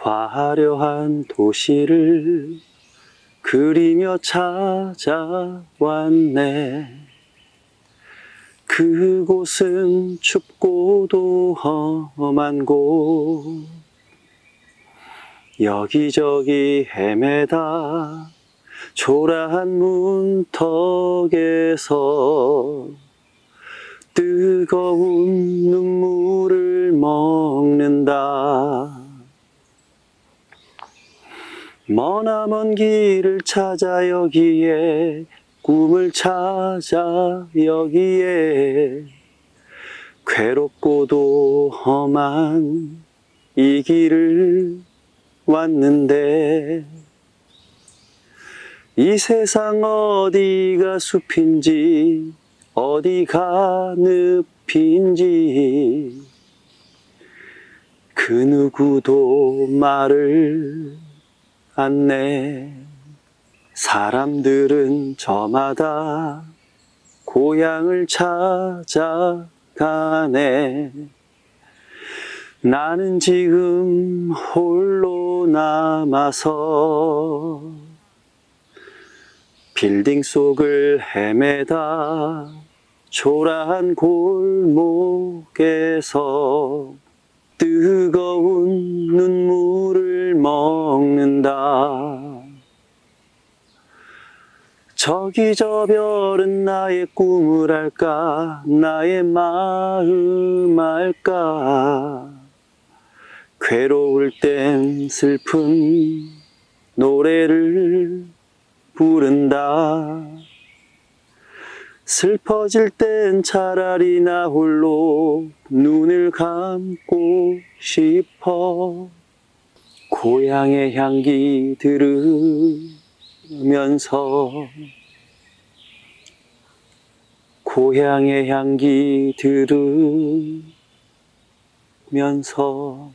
화려한 도시를 그리며 찾아왔네. 그곳은 춥고도 험한 곳. 여기저기 헤매다 초라한 문턱에서 뜨거운 눈물을 먹는다. 머나먼 길을 찾아 여기에, 꿈을 찾아 여기에, 괴롭고도 험한 이 길을 왔는데, 이 세상 어디가 숲인지 어디가 늪인지 그 누구도 말을 않네. 사람들은 저마다 고향을 찾아가네. 나는 지금 홀로 남아서 빌딩 속을 헤매다 초라한 골목에서 뜨거운 눈물을 먹는다. 저기 저 별은 나의 꿈을 알까, 나의 마음 알까. 괴로울 땐 슬픈 노래를 부른다. 슬퍼질 땐 차라리 나 홀로 눈을 감고 싶어. 고향의 향기 들으면서, 고향의 향기 들으면서